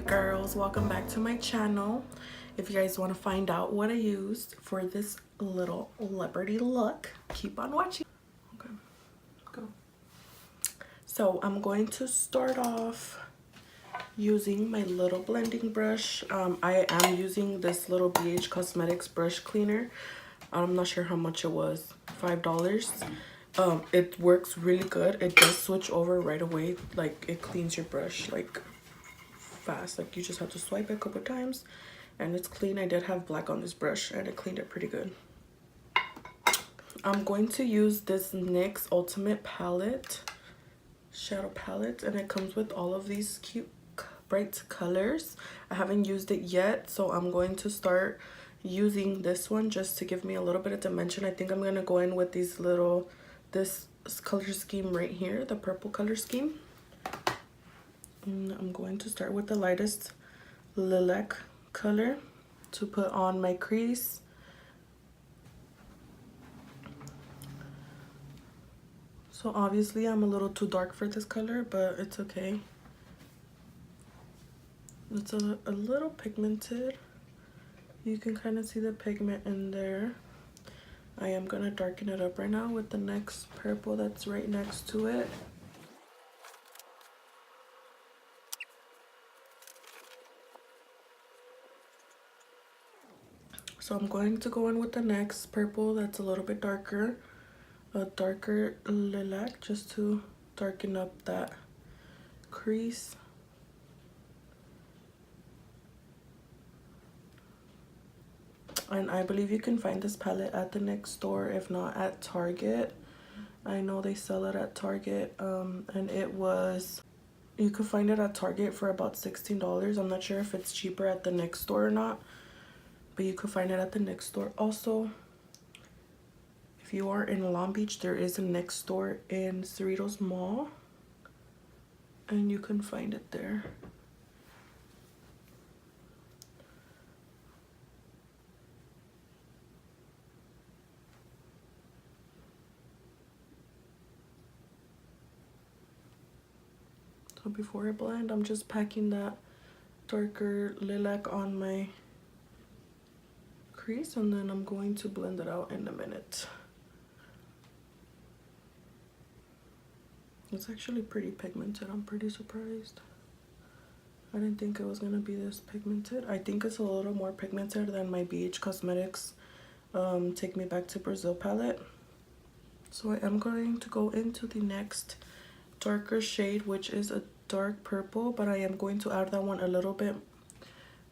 baby girls, welcome back to my channel. If you guys want to find out what I used for this little leopardy look, keep on watching. Okay, go. So I'm going to start off using my little blending brush. I am using this little BH Cosmetics brush cleaner. I'm not sure how much it was, $5. It works really good. It does switch over right away. Like, it cleans your brush like fast. Like, you just have to swipe it a couple times and it's clean. I did have black on this brush and it cleaned it pretty good. I'm going to use this NYX Ultimate palette, shadow palette, and it comes with all of these cute bright colors. I haven't used it yet, so I'm going to start using this one just to give me a little bit of dimension. I think I'm going to go in with these little, this color scheme right here, the purple color scheme. And I'm going to start with the lightest lilac color to put on my crease. So obviously I'm a little too dark for this color, but it's okay. It's a little pigmented. You can kind of see the pigment in there. I am going to darken it up right now with the next purple that's right next to it. So I'm going to go in with the next purple that's a little bit darker, a darker lilac, just to darken up that crease. And I believe you can find this palette at the NYX store, if not at Target. I know they sell it at Target, and it was, you could find it at Target for about $16. I'm not sure if it's cheaper at the NYX store or not, but you could find it at the NYX store. Also, if you are in Long Beach, there is a NYX store in Cerritos Mall, and you can find it there. So before I blend, I'm just packing that darker lilac on my crease, and then I'm going to blend it out in a minute. It's actually pretty pigmented. I'm pretty surprised. I didn't think it was gonna be this pigmented. I think it's a little more pigmented than my BH Cosmetics Take Me Back to Brazil palette. So I am going to go into the next darker shade, which is a dark purple, but I am going to add that one a little bit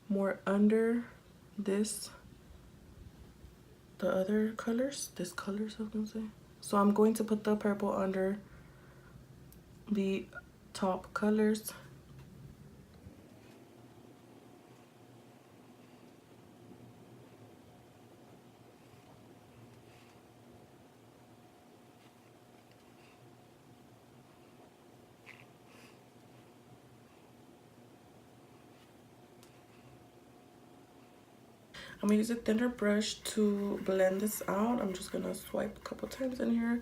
more under this, the other colors, I was gonna say. So I'm going to put the purple under the top colors. I'm gonna use a thinner brush to blend this out. I'm just gonna swipe a couple times in here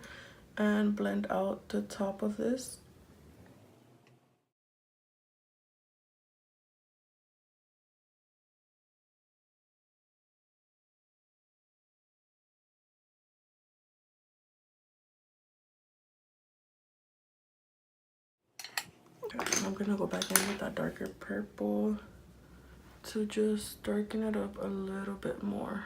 and blend out the top of this. Okay, I'm gonna go back in with that darker purple to just darken it up a little bit more.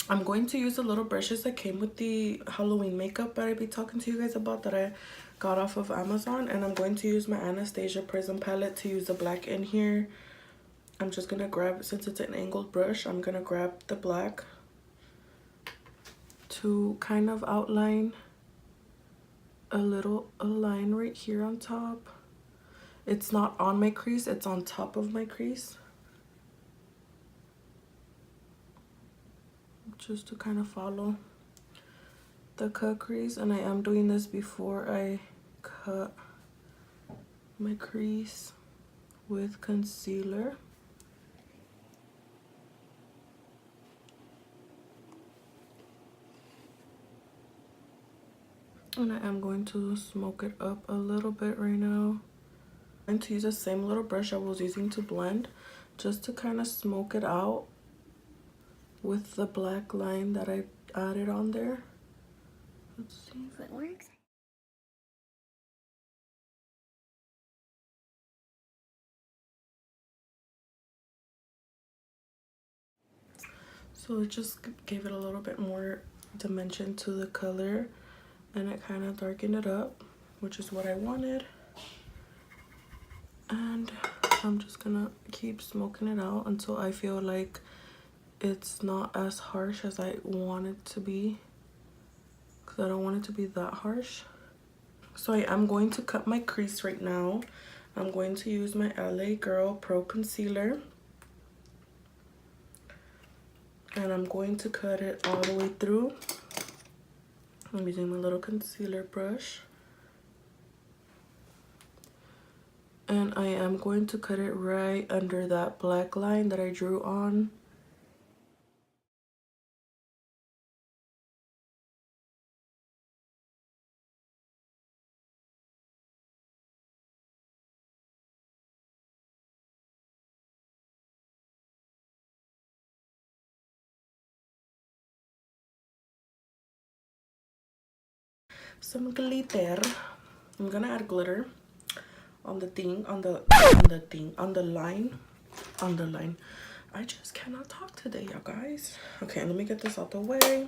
I'm going to use the little brushes that came with the Halloween makeup that I'd be talking to you guys about, that I got off of Amazon. And I'm going to use my Anastasia Prism palette to use the black in here. I'm just gonna grab, since it's an angled brush, I'm gonna grab the black to kind of outline a line right here on top. It's not on my crease, it's on top of my crease. Just to kind of follow the cut crease, and I am doing this before I cut my crease with concealer. And I am going to smoke it up a little bit right now. I'm going to use the same little brush I was using to blend, just to kind of smoke it out with the black line that I added on there. Let's see if it works. So it just gave it a little bit more dimension to the color, and it kind of darkened it up, which is what I wanted. And I'm just gonna keep smoking it out until I feel like it's not as harsh as I want it to be, because I don't want it to be that harsh. So I am going to cut my crease right now. I'm going to use my LA Girl Pro Concealer, and I'm going to cut it all the way through. I'm using my little concealer brush, and I am going to cut it right under that black line that I drew on. Some glitter. I'm gonna add glitter on the thing, on the line. I just cannot talk today, y'all guys. Okay, let me get this out the way.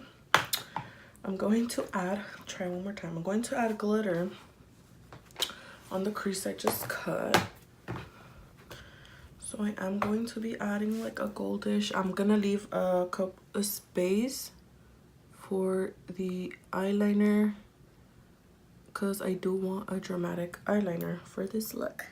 I'm going to try one more time. I'm going to add glitter on the crease I just cut. So I am going to be adding like a goldish. I'm gonna leave a space for the eyeliner, because I do want a dramatic eyeliner for this look.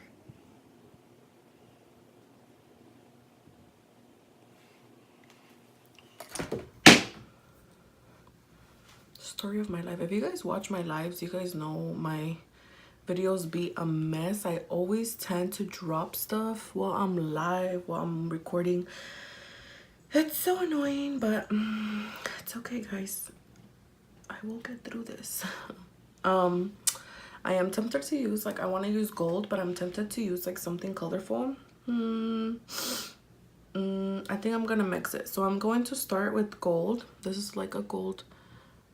Story of my life. If you guys watch my lives, you guys know my videos be a mess. I always tend to drop stuff while I'm live, while I'm recording. It's so annoying, but it's okay, guys. I will get through this. I am tempted to use, like, I want to use gold, but I'm tempted to use like something colorful. I think I'm gonna mix it. So I'm going to start with gold. This is like a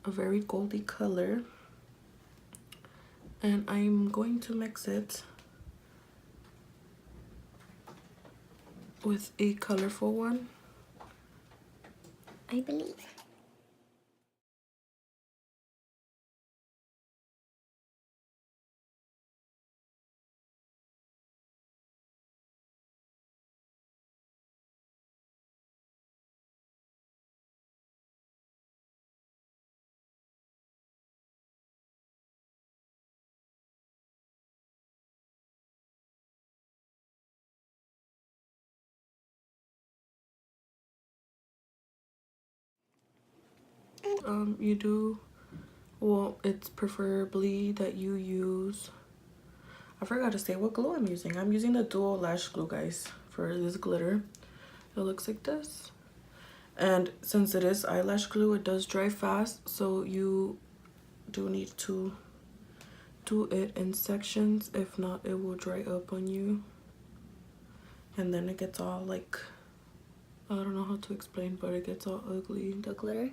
very goldy color, and I'm going to mix it with a colorful one, I believe. You do, well, it's preferably that you use, I forgot to say what glue I'm using. I'm using the dual lash glue, guys, for this glitter. It looks like this, and since it is eyelash glue, it does dry fast, so you do need to do it in sections. If not, it will dry up on you, and then it gets all like, I don't know how to explain, but it gets all ugly, the glitter.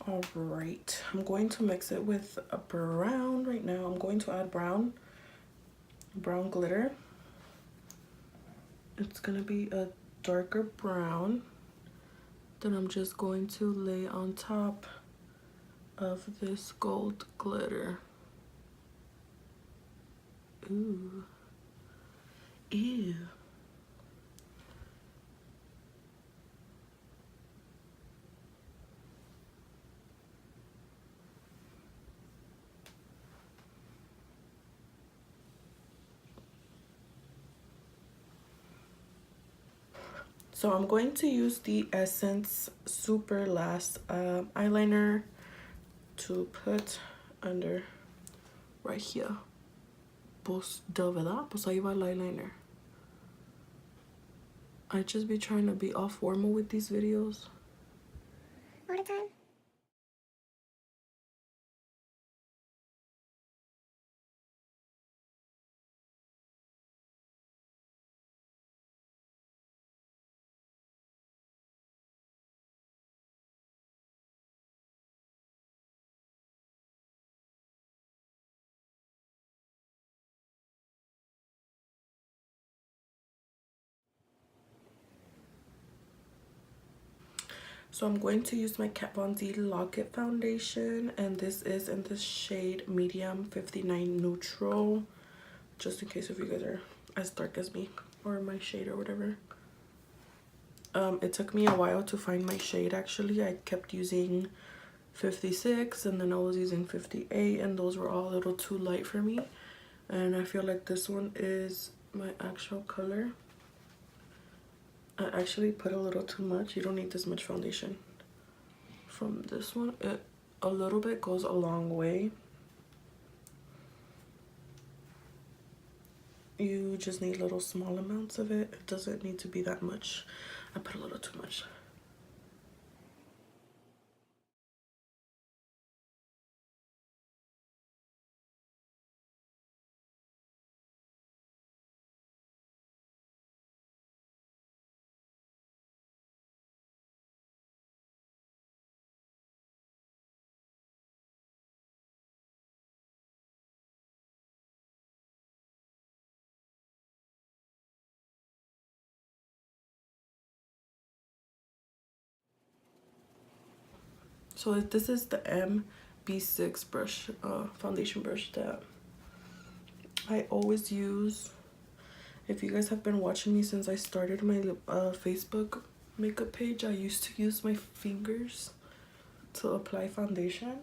All right, I'm going to mix it with a brown right now. I'm going to add brown glitter. It's gonna be a darker brown that I'm just going to lay on top of this gold glitter. Ooh. Ew. So I'm going to use the Essence Super Last eyeliner to put under right here. Pues de verdad, pues ahí va el eyeliner. I just be trying to be all formal with these videos all the time. So I'm going to use my Kat Von D Lock-It foundation, and this is in the shade medium 59 neutral, just in case if you guys are as dark as me or my shade or whatever. It took me a while to find my shade. Actually, I kept using 56 and then I was using 58, and those were all a little too light for me, and I feel like this one is my actual color. I actually put a little too much. You don't need this much foundation. From this one, a little bit goes a long way. You just need little small amounts of it. It doesn't need to be that much. I put a little too much. So this is the MB6 brush, foundation brush that I always use. If you guys have been watching me since I started my Facebook makeup page, I used to use my fingers to apply foundation.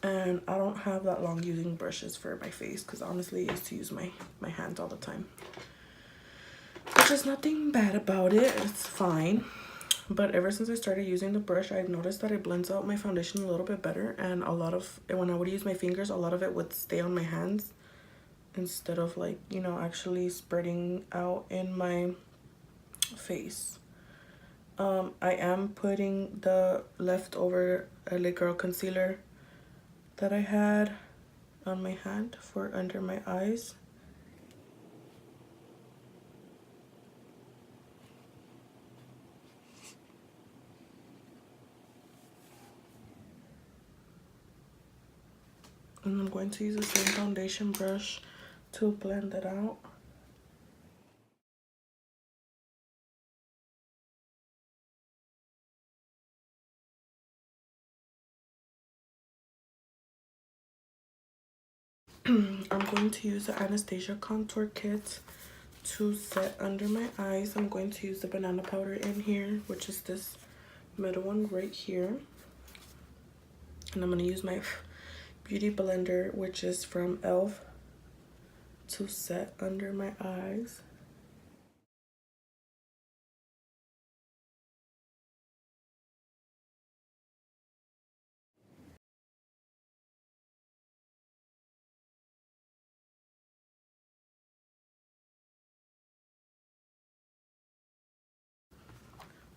And I don't have that long using brushes for my face because honestly I used to use my hands all the time. Which is nothing bad about it, it's fine. But ever since I started using the brush, I've noticed that it blends out my foundation a little bit better, and a lot of, when I would use my fingers, a lot of it would stay on my hands instead of, like, you know, actually spreading out in my face. I am putting the leftover LA Girl concealer that I had on my hand for under my eyes. And I'm going to use the same foundation brush to blend it out. I'm going to use the Anastasia contour kit to set under my eyes. I'm going to use the banana powder in here, which is this middle one right here. And I'm going to use my beauty blender, which is from e.l.f., to set under my eyes.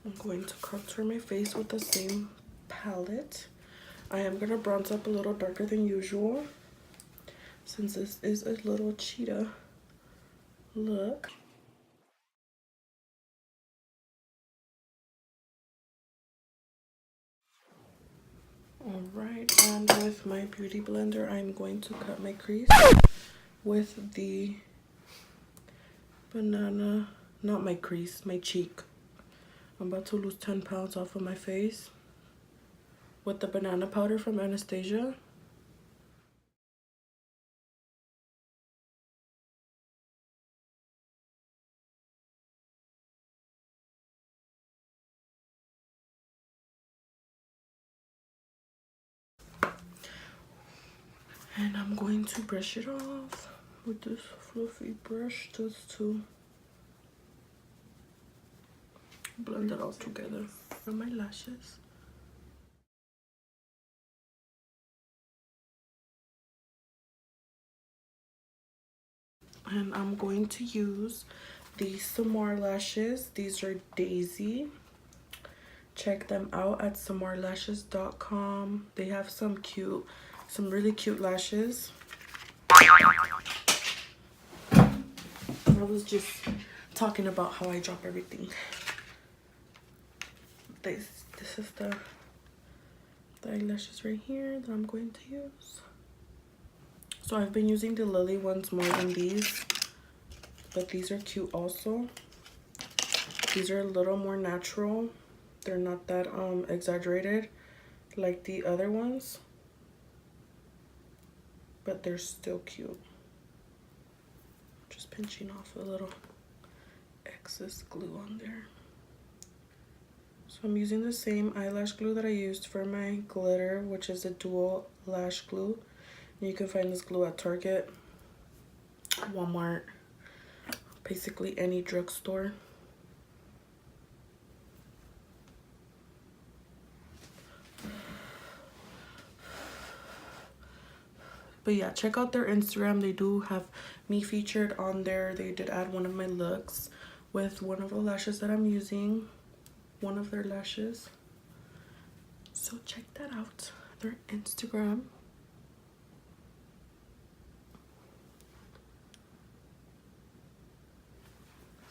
I'm going to contour my face with the same palette. I am going to bronze up a little darker than usual since this is a little cheetah look. Alright, and with my beauty blender, I'm going to cut my crease with the banana, not my crease, my cheek. I'm about to lose 10 pounds off of my face with the banana powder from Anastasia. And I'm going to brush it off with this fluffy brush just to Blend it all together for my lashes. And I'm going to use these some more lashes. These are Daisy. Check them out at somemorelashes.com. They have some really cute lashes. I was just talking about how I drop everything. This is the eyelashes right here that I'm going to use. So I've been using the Lily ones more than these, but these are cute also. These are a little more natural. They're not that exaggerated like the other ones, but they're still cute. Just pinching off a little excess glue on there. So I'm using the same eyelash glue that I used for my glitter, which is a dual lash glue. You can find this glue at Target, Walmart, basically any drugstore. But yeah, check out their Instagram. They do have me featured on there. They did add one of my looks with one of the lashes that I'm using. One of their lashes. So check that out. Their Instagram.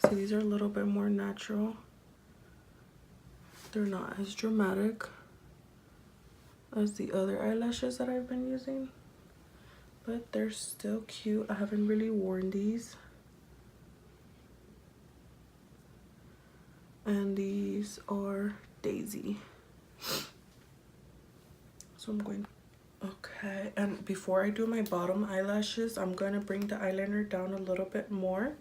See, these are a little bit more natural. They're not as dramatic as the other eyelashes that I've been using, but they're still cute. I haven't really worn these. And these are Daisy. So I'm going, okay, and before I do my bottom eyelashes, I'm going to bring the eyeliner down a little bit more.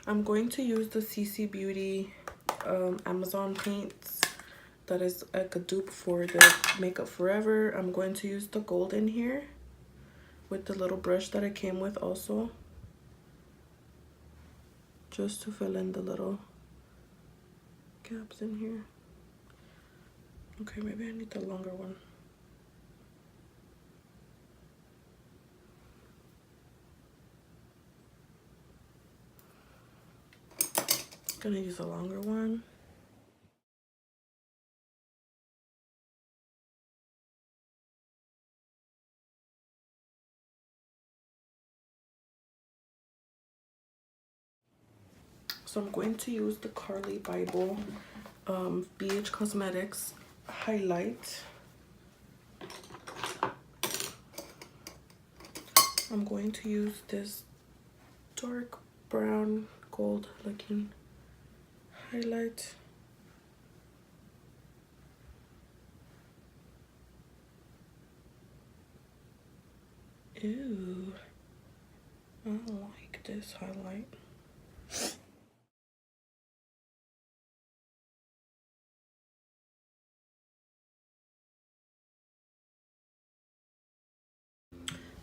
I'm going to use the CC Beauty Amazon paints. That is like a dupe for the Makeup Forever. I'm going to use the gold in here with the little brush that it came with also, just to fill in the little gaps in here. Okay, maybe I need the longer one. Gonna use a longer one. So I'm going to use the Carly Bible BH Cosmetics highlight. I'm going to use this dark brown gold looking highlight. Ew, I don't like this highlight.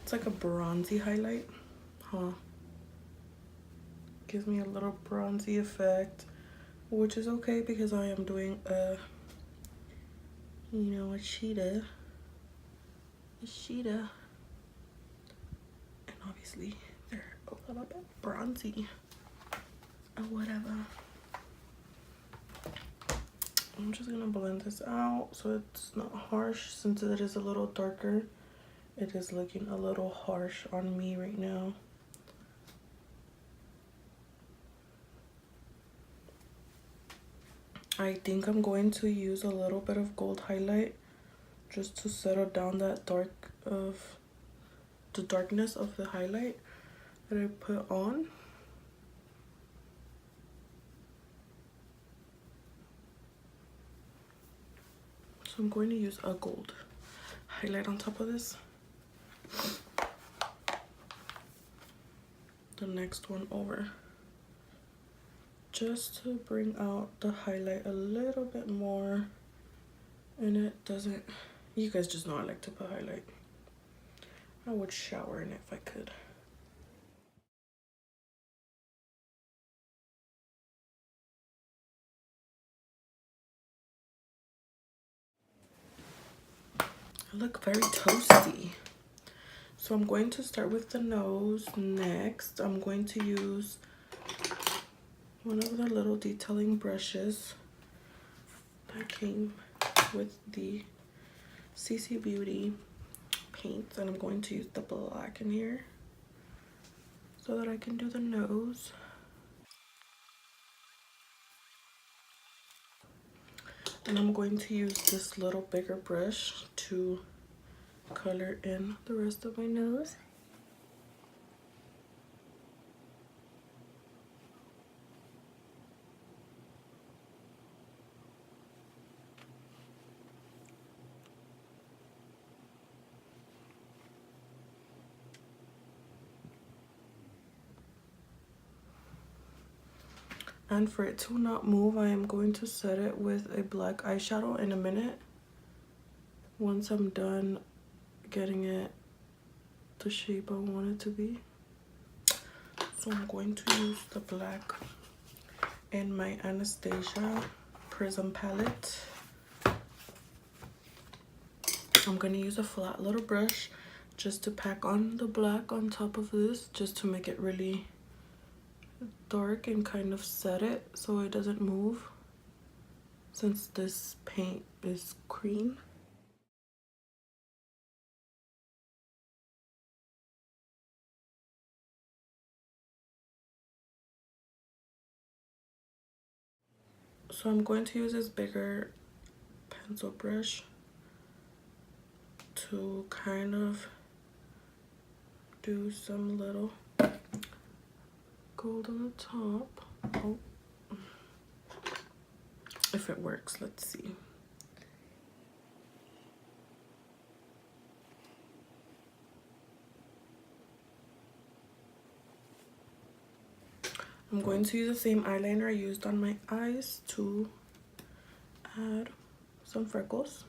It's like a bronzy highlight, huh? Gives me a little bronzy effect, which is okay because I am doing a, you know, a cheetah. And obviously they're a little bit bronzy or whatever. I'm just gonna blend this out so it's not harsh. Since it is a little darker, it is looking a little harsh on me right now. I think I'm going to use a little bit of gold highlight just to settle down that the darkness of the highlight that I put on. So I'm going to use a gold highlight on top of this. The next one over. Just to bring out the highlight a little bit more. And it doesn't, you guys just know I like to put highlight. I would shower in it if I could. I look very toasty. So I'm going to start with the nose next. I'm going to use one of the little detailing brushes that came with the CC Beauty paints, and I'm going to use the black in here so that I can do the nose. And I'm going to use this little bigger brush to color in the rest of my nose. And for it to not move, I am going to set it with a black eyeshadow in a minute. Once I'm done getting it the shape I want it to be. So I'm going to use the black in my Anastasia Prism palette. I'm going to use a flat little brush just to pack on the black on top of this, just to make it really dark and kind of set it so it doesn't move, since this paint is cream. So I'm going to use this bigger pencil brush to kind of do some little gold on the top. Oh, if it works, let's see. I'm going to use the same eyeliner I used on my eyes to add some freckles.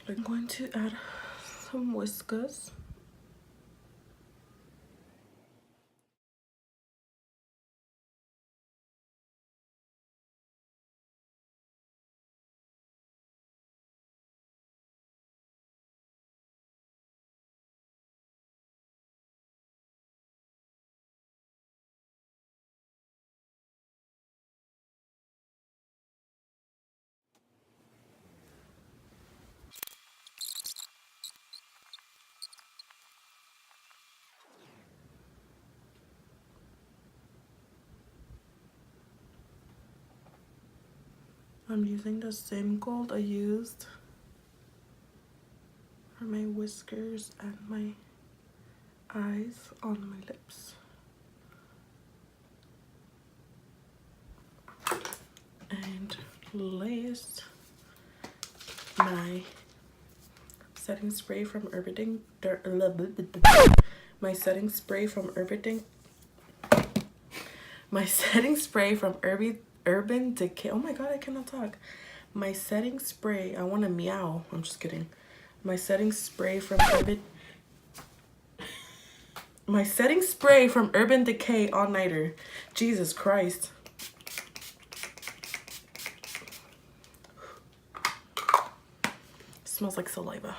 I'm going to add some whiskers. I'm using the same gold I used for my whiskers and my eyes on my lips. And last, my setting spray from my setting spray from Urban Decay. Oh my god, I cannot talk. My setting spray, I want to meow. I'm just kidding. My setting spray from Urban Decay All Nighter. Jesus Christ. It smells like saliva.